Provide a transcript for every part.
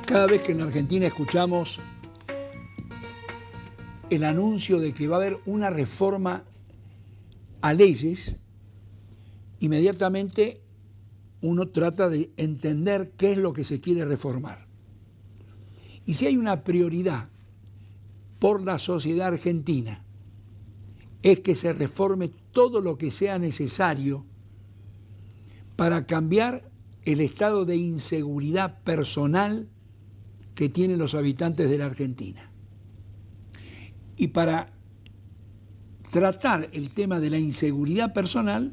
Cada vez que en Argentina escuchamos el anuncio de que va a haber una reforma a leyes, inmediatamente uno trata de entender qué es lo que se quiere reformar. Y si hay una prioridad por la sociedad argentina, es que se reforme todo lo que sea necesario para cambiar el estado de inseguridad personal que tienen los habitantes de la Argentina. Y para tratar el tema de la inseguridad personal,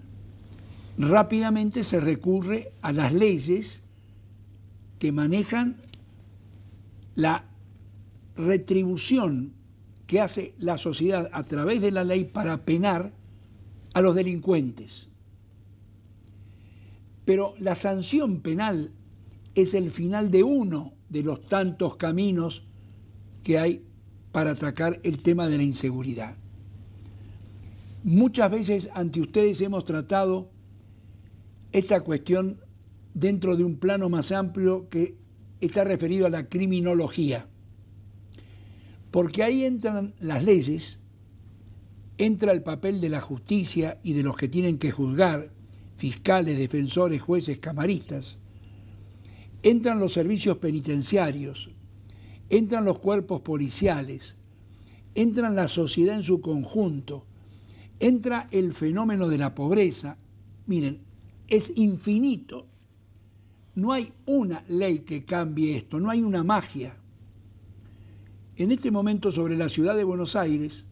rápidamente se recurre a las leyes que manejan la retribución que hace la sociedad a través de la ley para penar a los delincuentes. Pero la sanción penal es el final de uno de los tantos caminos que hay para atacar el tema de la inseguridad. Muchas veces ante ustedes hemos tratado esta cuestión dentro de un plano más amplio que está referido a la criminología, porque ahí entran las leyes, entra el papel de la justicia y de los que tienen que juzgar, fiscales, defensores, jueces, camaristas, entran los servicios penitenciarios, entran los cuerpos policiales, entran la sociedad en su conjunto, entra el fenómeno de la pobreza. Miren, es infinito. No hay una ley que cambie esto, no hay una magia. En este momento sobre la ciudad de Buenos Aires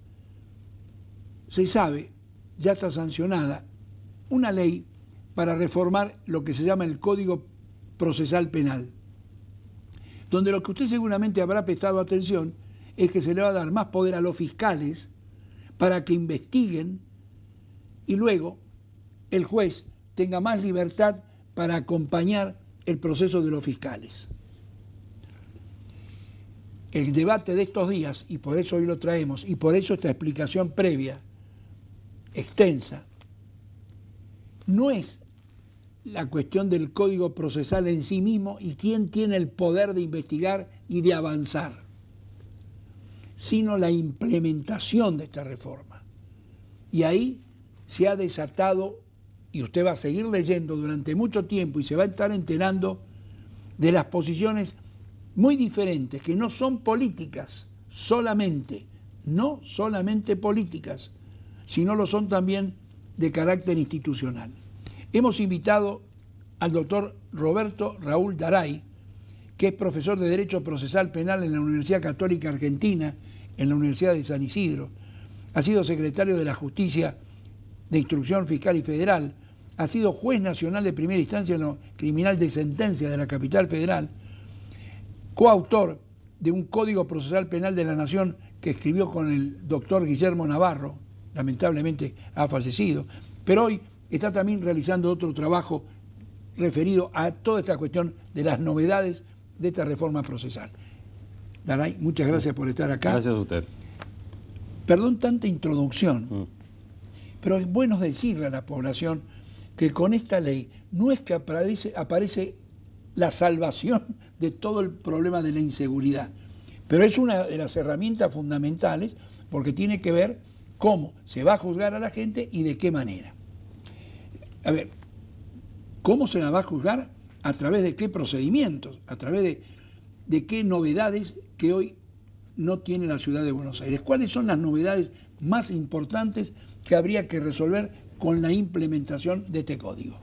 se sabe, ya está sancionada, una ley para reformar lo que se llama el Código Procesal Penal, donde lo que usted seguramente habrá prestado atención es que se le va a dar más poder a los fiscales para que investiguen y luego el juez tenga más libertad para acompañar el proceso de los fiscales. El debate de estos días, y por eso hoy lo traemos, y por eso esta explicación previa, extensa, no es la cuestión del código procesal en sí mismo y quién tiene el poder de investigar y de avanzar, sino la implementación de esta reforma. Y ahí se ha desatado, y usted va a seguir leyendo durante mucho tiempo y se va a estar enterando de las posiciones muy diferentes, que no son políticas solamente, no solamente políticas, sino lo son también de carácter institucional. Hemos invitado al doctor Roberto Raúl Daray, que es profesor de Derecho Procesal Penal en la Universidad Católica Argentina, en la Universidad de San Isidro. Ha sido secretario de la Justicia de Instrucción Fiscal y Federal, ha sido juez nacional de primera instancia en lo criminal de sentencia de la capital federal, coautor de un Código Procesal Penal de la Nación que escribió con el doctor Guillermo Navarro, lamentablemente ha fallecido, pero hoy está también realizando otro trabajo referido a toda esta cuestión de las novedades de esta reforma procesal. Daray, muchas gracias por estar acá. Gracias a usted. Perdón tanta introducción, pero es bueno decirle a la población que con esta ley no es que aparece la salvación de todo el problema de la inseguridad, pero es una de las herramientas fundamentales porque tiene que ver cómo se va a juzgar a la gente y de qué manera. A ver, ¿cómo se la va a juzgar? ¿A través de qué procedimientos? ¿A través de qué novedades que hoy no tiene la ciudad de Buenos Aires? ¿Cuáles son las novedades más importantes que habría que resolver con la implementación de este código?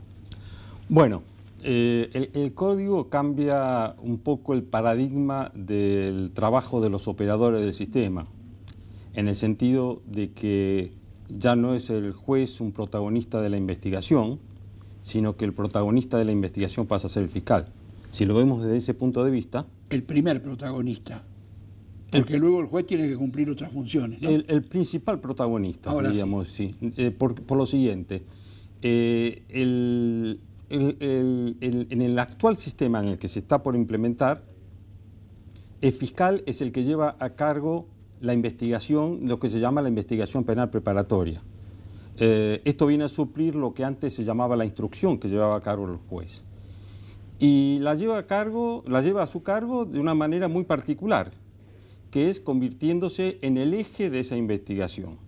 Bueno, el código cambia un poco el paradigma del trabajo de los operadores del sistema, en el sentido de que ya no es el juez un protagonista de la investigación, sino que el protagonista de la investigación pasa a ser el fiscal. Si lo vemos desde ese punto de vista... El primer protagonista, porque luego el juez tiene que cumplir otras funciones, ¿no? El principal protagonista, ahora diríamos, sí. Por lo siguiente, en el actual sistema en el que se está por implementar, el fiscal es el que lleva a cargo la investigación, lo que se llama la investigación penal preparatoria. Esto viene a suplir lo que antes se llamaba la instrucción que llevaba a cargo el juez. Y la lleva a su cargo de una manera muy particular, que es convirtiéndose en el eje de esa investigación.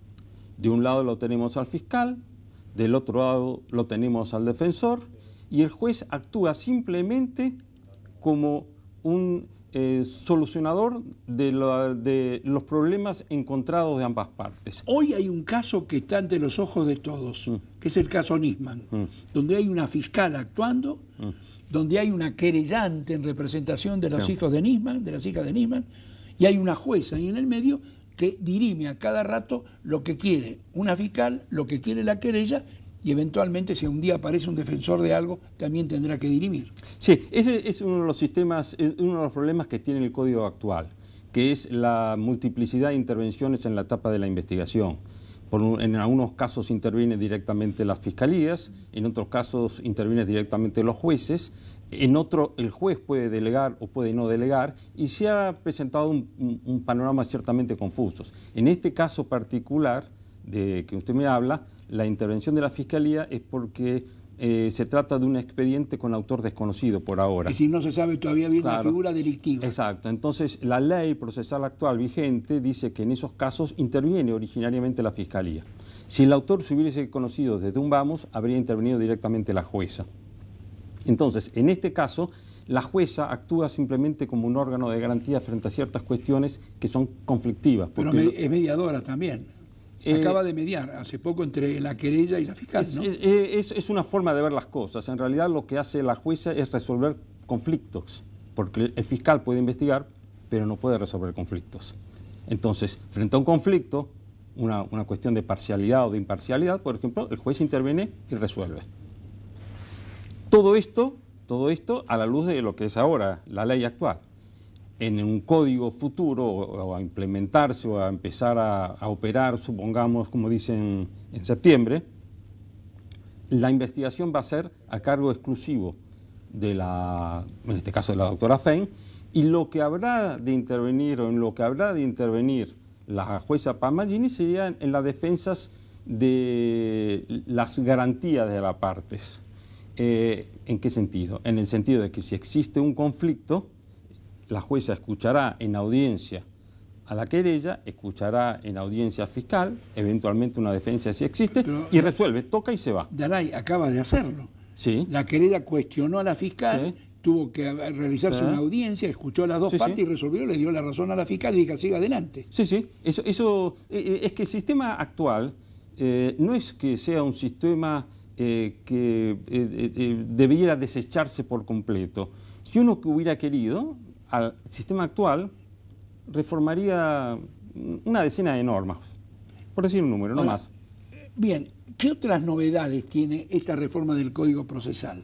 De un lado lo tenemos al fiscal, del otro lado lo tenemos al defensor, y el juez actúa simplemente como un solucionador de los problemas encontrados de ambas partes. Hoy hay un caso que está ante los ojos de todos, que es el caso Nisman, donde hay una fiscal actuando, donde hay una querellante en representación de los hijos de Nisman, de las hijas de Nisman, y hay una jueza ahí en el medio que dirime a cada rato lo que quiere una fiscal, lo que quiere la querella, y eventualmente, si un día aparece un defensor de algo, también tendrá que dirimir. Sí, ese es uno de los sistemas, uno de los problemas que tiene el código actual, que es la multiplicidad de intervenciones en la etapa de la investigación. En algunos casos intervienen directamente las fiscalías, en otros casos intervienen directamente los jueces, en otro el juez puede delegar o puede no delegar, y se ha presentado un panorama ciertamente confuso. En este caso particular de que usted me habla, la intervención de la Fiscalía es porque se trata de un expediente con autor desconocido por ahora. Es decir, no se sabe todavía bien la figura delictiva. Exacto. Entonces, la ley procesal actual vigente dice que en esos casos interviene originariamente la Fiscalía. Si el autor se hubiese conocido desde un vamos, habría intervenido directamente la jueza. Entonces, en este caso, la jueza actúa simplemente como un órgano de garantía frente a ciertas cuestiones que son conflictivas. Pero es mediadora también. Acaba de mediar hace poco entre la querella y la fiscal, ¿no? Es una forma de ver las cosas. En realidad lo que hace la jueza es resolver conflictos, porque el fiscal puede investigar, pero no puede resolver conflictos. Entonces, frente a un conflicto, una cuestión de parcialidad o de imparcialidad, por ejemplo, el juez interviene y resuelve. Todo esto a la luz de lo que es ahora la ley actual. En un código futuro o a implementarse o a empezar a operar, supongamos, como dicen en septiembre, la investigación va a ser a cargo exclusivo de en este caso de la doctora Fein, y lo que habrá de intervenir o en lo que habrá de intervenir la jueza Palmagini sería en las defensas de las garantías de las partes. ¿En qué sentido? En el sentido de que si existe un conflicto, la jueza escuchará en audiencia a la querella, escuchará en audiencia al fiscal, eventualmente una defensa si existe, y resuelve, toca y se va. Dalai acaba de hacerlo. Sí. La querella cuestionó a la fiscal, tuvo que realizarse una audiencia, escuchó a las dos partes y resolvió, le dio la razón a la fiscal y dijo, siga adelante. Sí. Eso es que el sistema actual no es que sea un sistema que debiera desecharse por completo. Si uno que hubiera querido, al sistema actual reformaría una decena de normas, por decir un número, no más. Bien, ¿qué otras novedades tiene esta reforma del Código Procesal?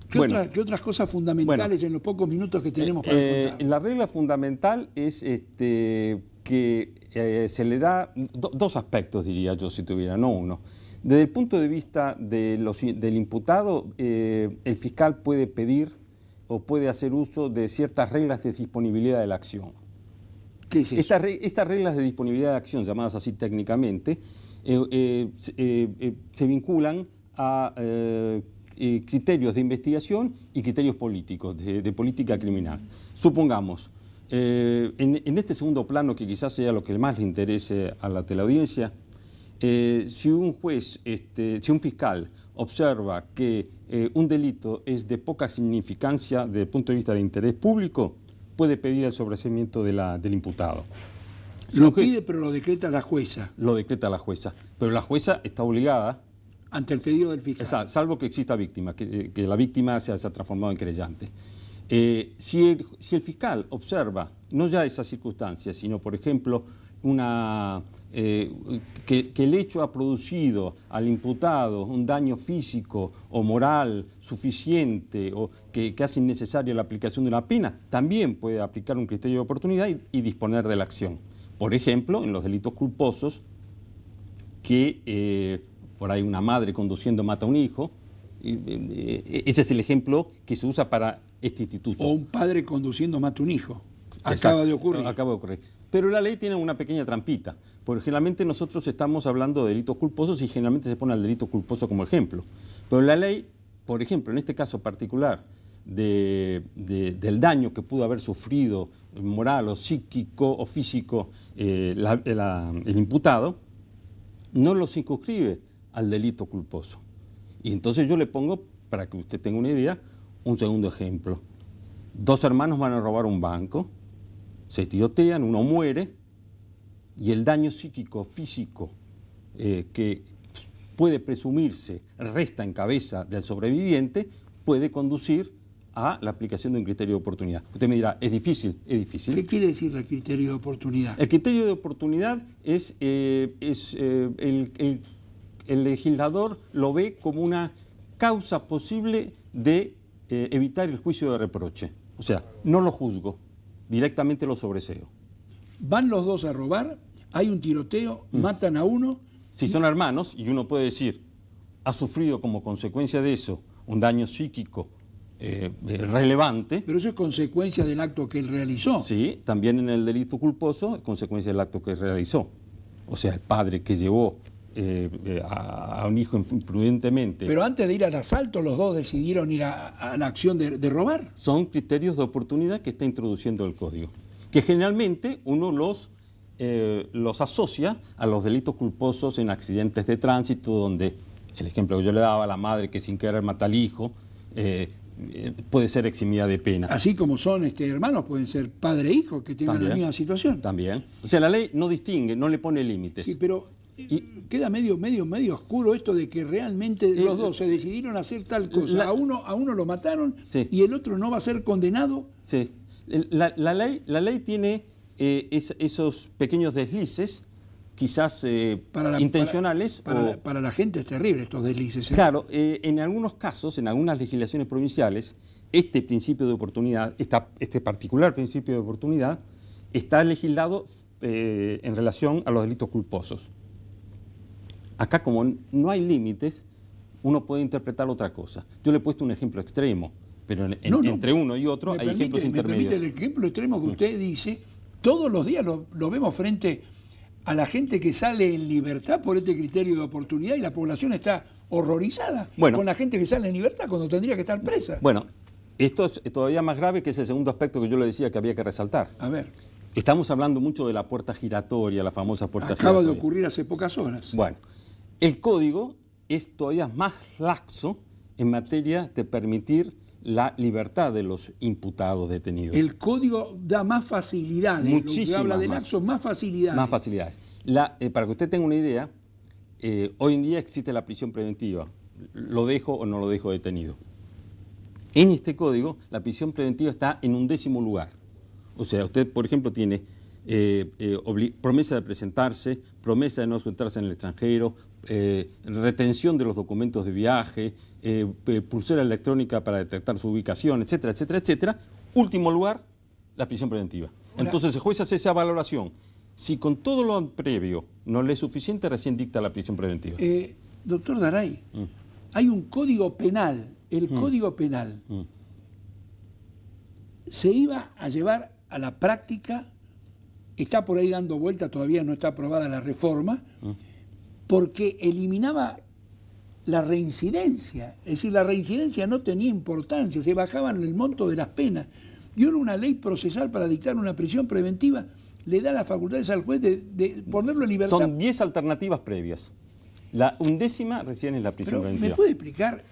¿Qué otras cosas fundamentales en los pocos minutos que tenemos para contar? La regla fundamental es que se le da dos aspectos, diría yo, si tuviera, no uno. Desde el punto de vista del imputado, el fiscal puede pedir o puede hacer uso de ciertas reglas de disponibilidad de la acción. ¿Qué es eso? Estas reglas de disponibilidad de acción, llamadas así técnicamente, se vinculan a criterios de investigación y criterios políticos, de política criminal. Supongamos, en este segundo plano, que quizás sea lo que más le interese a la teleaudiencia, si un juez, si un fiscal observa que un delito es de poca significancia desde el punto de vista del interés público, puede pedir el sobreseimiento del imputado. Lo pide, pero lo decreta la jueza. Lo decreta la jueza. Pero la jueza está obligada... Ante el pedido del fiscal. Salvo que exista víctima, que la víctima se haya transformado en querellante. Si el fiscal observa, no ya esas circunstancias, sino, por ejemplo, que el hecho ha producido al imputado un daño físico o moral suficiente o que hace innecesaria la aplicación de una pena, también puede aplicar un criterio de oportunidad y disponer de la acción. Por ejemplo, en los delitos culposos, que por ahí una madre conduciendo mata a un hijo, ese es el ejemplo que se usa para este instituto. O un padre conduciendo mata a un hijo. Acaba de ocurrir. Acaba de ocurrir. Pero la ley tiene una pequeña trampita, porque generalmente nosotros estamos hablando de delitos culposos y generalmente se pone al delito culposo como ejemplo. Pero la ley, por ejemplo, en este caso particular, del daño que pudo haber sufrido moral o psíquico o físico el imputado, no lo circunscribe al delito culposo. Y entonces yo le pongo, para que usted tenga una idea, un segundo ejemplo. 2 hermanos van a robar un banco, se tirotean, uno muere, y el daño psíquico, físico, que puede presumirse resta en cabeza del sobreviviente, puede conducir a la aplicación de un criterio de oportunidad. Usted me dirá, ¿es difícil? Es difícil. ¿Qué quiere decir el criterio de oportunidad? El criterio de oportunidad es el legislador lo ve como una causa posible de evitar el juicio de reproche. O sea, no lo juzgo, directamente lo sobreseo. Van los 2 a robar, hay un tiroteo, matan a uno. Si son hermanos, y uno puede decir, ha sufrido como consecuencia de eso un daño psíquico relevante. Pero eso es consecuencia del acto que él realizó. Sí, también en el delito culposo es consecuencia del acto que realizó. O sea, el padre que llevó a un hijo imprudentemente. Pero antes de ir al asalto, los 2 decidieron ir a la acción de robar. Son criterios de oportunidad que está introduciendo el Código, que generalmente uno los asocia a los delitos culposos en accidentes de tránsito, donde el ejemplo que yo le daba a la madre que sin querer mata al hijo, puede ser eximida de pena. Así como son hermanos, pueden ser padre e hijo que tengan También, la misma situación. También. O sea, la ley no distingue, no le pone límites. Sí, pero queda medio oscuro esto de que realmente los 2 se decidieron a hacer tal cosa. A uno lo mataron, sí, y el otro no va a ser condenado. Sí. La ley tiene esos pequeños deslices, quizás intencionales. Para la gente es terrible estos deslices. Claro, en algunos casos, en algunas legislaciones provinciales, este principio de oportunidad, este particular principio de oportunidad, está legislado en relación a los delitos culposos. Acá, como no hay límites, uno puede interpretar otra cosa. Yo le he puesto un ejemplo extremo, pero entre uno y otro hay ejemplos intermedios. Me permite el ejemplo extremo que usted dice, todos los días lo vemos frente a la gente que sale en libertad por este criterio de oportunidad, y la población está horrorizada con la gente que sale en libertad cuando tendría que estar presa. Bueno, esto es todavía más grave, que es el segundo aspecto que yo le decía que había que resaltar. A ver. Estamos hablando mucho de la puerta giratoria, la famosa puerta giratoria. Acaba de ocurrir hace pocas horas. Bueno, el Código es todavía más laxo en materia de permitir la libertad de los imputados detenidos. El Código da más facilidades. Muchísimas. Lo que habla de laxo, más facilidades. Más facilidades. Para que usted tenga una idea, hoy en día existe la prisión preventiva. ¿Lo dejo o no lo dejo detenido? En este Código, la prisión preventiva está en 11º lugar. O sea, usted, por ejemplo, tiene promesa de presentarse, promesa de no ausentarse en el extranjero, retención de los documentos de viaje, pulsera electrónica para detectar su ubicación, etcétera, etcétera, etcétera. Último lugar, la prisión preventiva. Entonces el juez hace esa valoración. Si con todo lo previo no le es suficiente, recién dicta la prisión preventiva. Doctor Daray, hay un código penal, el código penal. Se iba a llevar a la práctica, está por ahí dando vuelta, todavía no está aprobada la reforma, porque eliminaba la reincidencia. Es decir, la reincidencia no tenía importancia, se bajaban el monto de las penas. Y ahora una ley procesal para dictar una prisión preventiva le da las facultades al juez de ponerlo en libertad. Son 10 alternativas previas. La 11ª recién es la prisión preventiva. ¿Me puede explicar?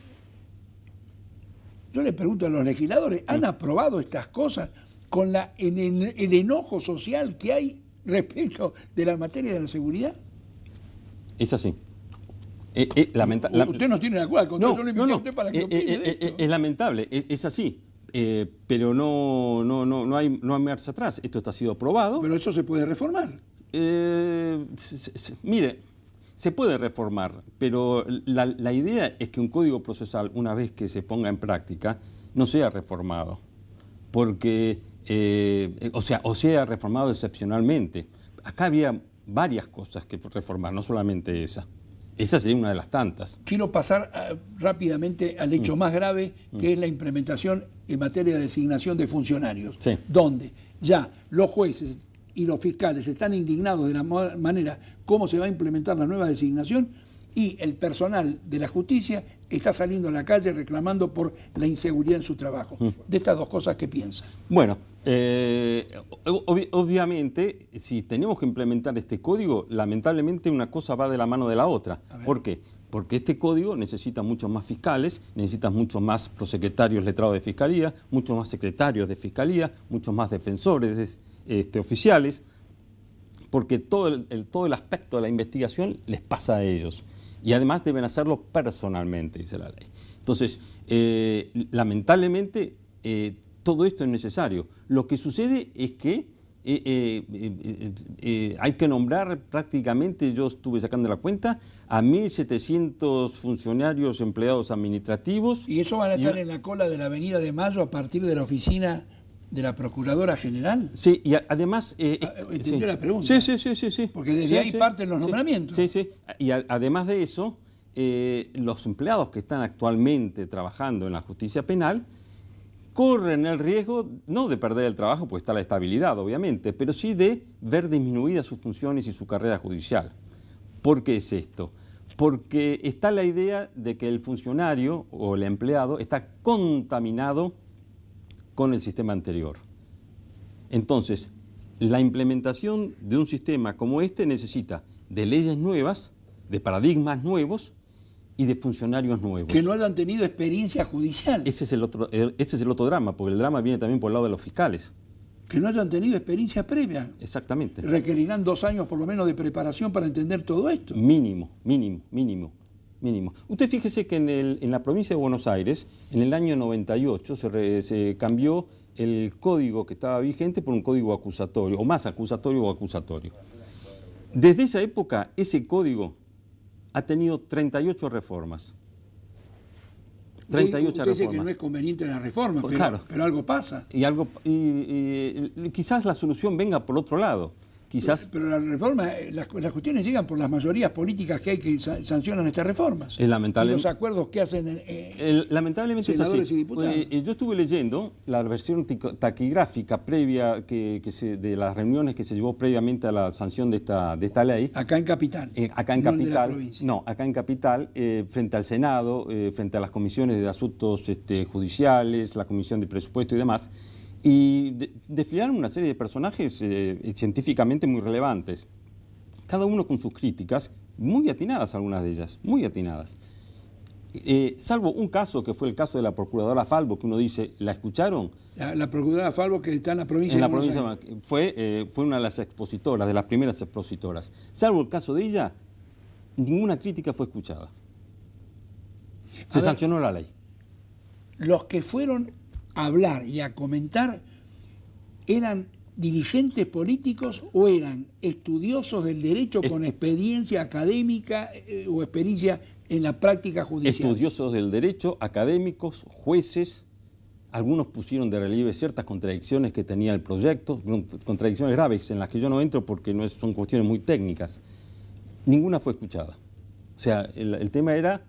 Yo le pregunto a los legisladores, ¿han aprobado estas cosas con el enojo social que hay respecto de la materia de la seguridad? Es así. Usted no tiene la cual, yo le invité a usted para que opine de esto. Es lamentable, es así. Pero no hay marcha atrás. Esto ha sido aprobado. Pero eso se puede reformar. Mire, se puede reformar, pero la idea es que un código procesal, una vez que se ponga en práctica, no sea reformado. Porque, o sea reformado excepcionalmente. Acá había varias cosas que reformar, no solamente esa. Esa sería una de las tantas. Quiero pasar rápidamente al hecho más grave, que es la implementación en materia de designación de funcionarios, donde ya los jueces y los fiscales están indignados de la manera cómo se va a implementar la nueva designación, y el personal de la justicia está saliendo a la calle reclamando por la inseguridad en su trabajo. De estas dos cosas, ¿qué piensa? Bueno, obviamente, si tenemos que implementar este código, lamentablemente una cosa va de la mano de la otra. ¿Por qué? Porque este código necesita muchos más fiscales, necesita muchos más prosecretarios letrados de fiscalía, muchos más secretarios de fiscalía, muchos más defensores oficiales, porque todo el aspecto de la investigación les pasa a ellos. Y además deben hacerlo personalmente, dice la ley. Entonces, lamentablemente, todo esto es necesario. Lo que sucede es que hay que nombrar prácticamente, yo estuve sacando la cuenta, a 1.700 funcionarios empleados administrativos. ¿Y eso van a estar en la cola de la Avenida de Mayo a partir de la oficina de la Procuradora General? Sí, y además... ¿Entendió la pregunta? Sí. Porque desde ahí parten los nombramientos. Sí. Y además de eso, los empleados que están actualmente trabajando en la justicia penal corren el riesgo, no de perder el trabajo, pues está la estabilidad, obviamente, pero sí de ver disminuidas sus funciones y su carrera judicial. ¿Por qué es esto? Porque está la idea de que el funcionario o el empleado está contaminado con el sistema anterior. Entonces, la implementación de un sistema como este necesita de leyes nuevas, de paradigmas nuevos y de funcionarios nuevos. Que no hayan tenido experiencia judicial. Ese es el otro drama, porque el drama viene también por el lado de los fiscales. Que no hayan tenido experiencia previa. Exactamente. Requerirán 2 años por lo menos de preparación para entender todo esto. Mínimo. Usted fíjese que en la provincia de Buenos Aires, en el año 98, se cambió el código que estaba vigente por un código acusatorio, o más acusatorio o acusatorio. Desde esa época, ese código ha tenido 38 reformas. 38 usted reformas. dice que no es conveniente la reforma, Pues pero, claro. pero algo pasa. Y quizás la solución venga por otro lado. Quizás, pero la reforma, las cuestiones llegan por las mayorías políticas que hay que sancionan estas reformas. Es lamentable. Y los acuerdos que hacen lamentablemente senadores es así. y diputados. Yo estuve leyendo la versión taquigráfica previa de las reuniones que se llevó previamente a la sanción de esta ley. Acá en Capital. Acá en Capital, frente al Senado, frente a las comisiones de asuntos judiciales, la comisión de presupuesto y demás. Y desfilaron una serie de personajes científicamente muy relevantes, cada uno con sus críticas, muy atinadas algunas de ellas, muy atinadas. Salvo un caso, que fue el caso de la procuradora Falvo, que uno dice, ¿la escucharon? La procuradora Falvo, que está en la provincia de Buenos Aires. Fue una de las expositoras, de las primeras expositoras. Salvo el caso de ella, ninguna crítica fue escuchada. Se sancionó la ley. Los que fueron a hablar y a comentar, ¿eran dirigentes políticos o eran estudiosos del derecho con experiencia académica o experiencia en la práctica judicial? Estudiosos del derecho, académicos, jueces. Algunos pusieron de relieve ciertas contradicciones que tenía el proyecto, contradicciones graves en las que yo no entro porque son cuestiones muy técnicas. Ninguna fue escuchada. O sea, el tema era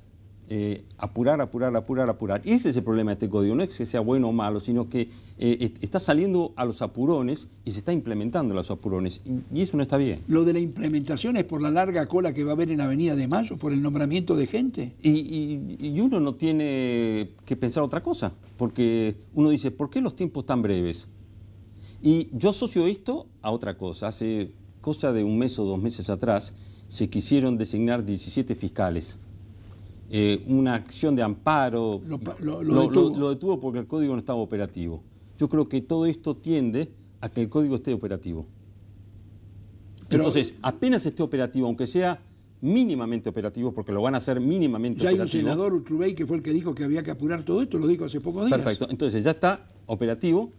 apurar. Y ese es el problema de este código, no es que sea bueno o malo, sino que está saliendo a los apurones y se está implementando a los apurones, y eso no está bien. Lo de la implementación es por la larga cola que va a haber en Avenida de Mayo, por el nombramiento de gente. Y uno no tiene que pensar otra cosa, porque uno dice, ¿por qué los tiempos tan breves? Y yo asocio esto a otra cosa. Hace cosa de 1 mes o 2 meses atrás se quisieron designar 17 fiscales. Una acción de amparo lo detuvo porque el código no estaba operativo. Yo creo que todo esto tiende a que el código esté operativo. Entonces, apenas esté operativo, aunque sea mínimamente operativo, porque lo van a hacer mínimamente ya operativo. Hay un senador, Urtubey, que fue el que dijo que había que apurar todo esto, lo dijo hace pocos días. Perfecto, entonces ya está operativo,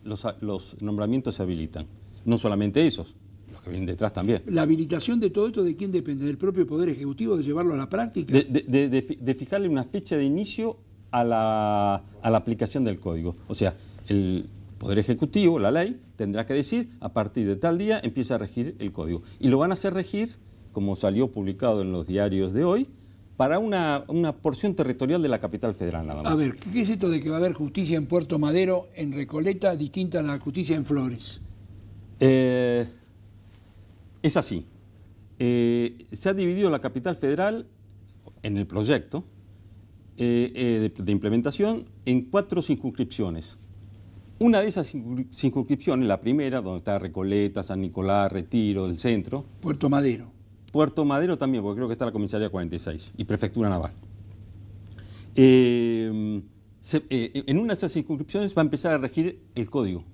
los nombramientos se habilitan. No solamente esos, los que vienen detrás también. ¿La habilitación de todo esto de quién depende? ¿Del propio Poder Ejecutivo, de llevarlo a la práctica? De fijarle una fecha de inicio a la aplicación del código. O sea, el Poder Ejecutivo, la ley, tendrá que decir, a partir de tal día empieza a regir el código. Y lo van a hacer regir, como salió publicado en los diarios de hoy, para una porción territorial de la capital federal nada más. A ver, ¿qué es esto de que va a haber justicia en Puerto Madero, en Recoleta, distinta a la justicia en Flores? Es así. Se ha dividido la capital federal en el proyecto de implementación en 4 circunscripciones. Una de esas circunscripciones, la primera, donde está Recoleta, San Nicolás, Retiro, el centro. Puerto Madero. Puerto Madero también, porque creo que está la comisaría 46 y prefectura naval. En una de esas circunscripciones va a empezar a regir el código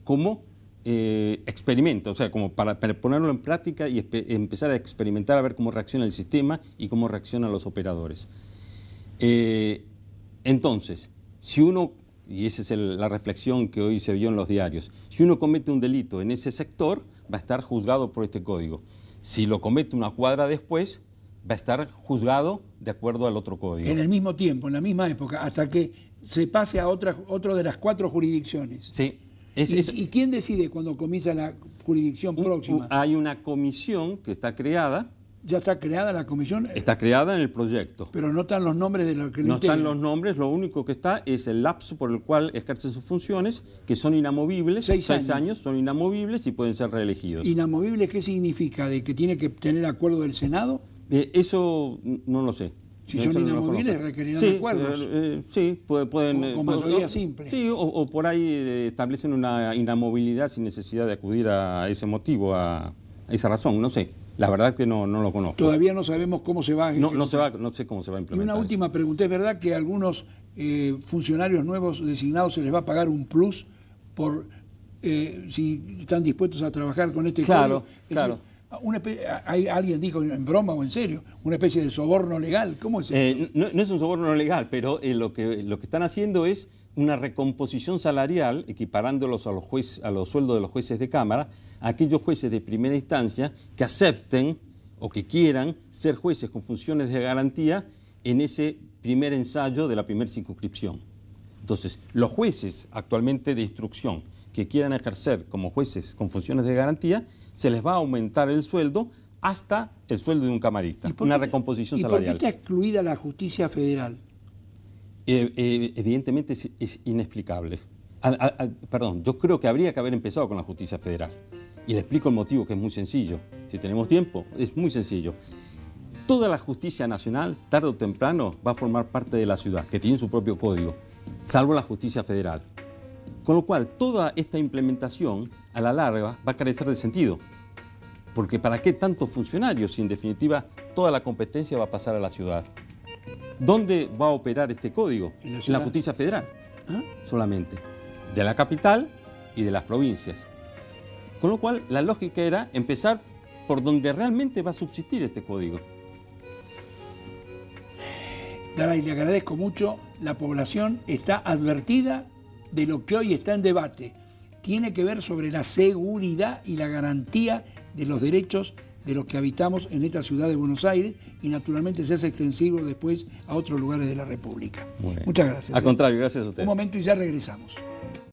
como experimento, o sea, como para ponerlo en práctica y empezar a experimentar a ver cómo reacciona el sistema y cómo reaccionan los operadores. Entonces, si uno, y esa es la reflexión que hoy se vio en los diarios, si uno comete un delito en ese sector, va a estar juzgado por este código. Si lo comete una cuadra después, va a estar juzgado de acuerdo al otro código. En el mismo tiempo, en la misma época, hasta que se pase a otra de las 4 jurisdicciones. Sí. ¿Y quién decide cuando comienza la jurisdicción próxima? Hay una comisión que está creada. ¿Ya está creada la comisión? Está creada en el proyecto. Pero no están los nombres de los que lo No integran. están los nombres, lo único que está es el lapso por el cual ejercen sus funciones, que son inamovibles, 6 años son inamovibles y pueden ser reelegidos. ¿Inamovibles qué significa? ¿De que tiene que tener acuerdo del Senado? Eso no lo sé. Si son inamovibles, requerirán acuerdos. Sí, pueden... Con mayoría simple. Sí, o por ahí establecen una inamovilidad sin necesidad de acudir a ese motivo, a esa razón, no sé. La verdad que no lo conozco. Todavía no sabemos cómo se va a no sé cómo se va a implementar. Y una última pregunta, ¿es verdad que a algunos funcionarios nuevos designados se les va a pagar un plus por si están dispuestos a trabajar con este código? Claro. Alguien dijo en broma o en serio, una especie de soborno legal. ¿Cómo es eso? No es un soborno legal, pero lo que están haciendo es una recomposición salarial, equiparándolos a los sueldos de los jueces de Cámara, a aquellos jueces de primera instancia que acepten o que quieran ser jueces con funciones de garantía en ese primer ensayo de la primera circunscripción. Entonces, los jueces actualmente de instrucción que quieran ejercer como jueces con funciones de garantía, se les va a aumentar el sueldo hasta el sueldo de un camarista, una recomposición salarial. ¿Y por qué está excluida la justicia federal? Evidentemente es inexplicable. Perdón, yo creo que habría que haber empezado con la justicia federal. Y le explico el motivo, que es muy sencillo. Si tenemos tiempo, es muy sencillo. Toda la justicia nacional, tarde o temprano, va a formar parte de la ciudad, que tiene su propio código, salvo la justicia federal. Con lo cual, toda esta implementación, a la larga, va a carecer de sentido. Porque ¿para qué tantos funcionarios si en definitiva toda la competencia va a pasar a la ciudad? ¿Dónde va a operar este código? En la justicia federal, solamente. De la capital y de las provincias. Con lo cual, la lógica era empezar por donde realmente va a subsistir este código. Garay, le agradezco mucho. La población está advertida de lo que hoy está en debate. Tiene que ver sobre la seguridad y la garantía de los derechos de los que habitamos en esta ciudad de Buenos Aires y naturalmente se hace extensivo después a otros lugares de la República. Muchas gracias. Al contrario, gracias a usted. Un momento y ya regresamos.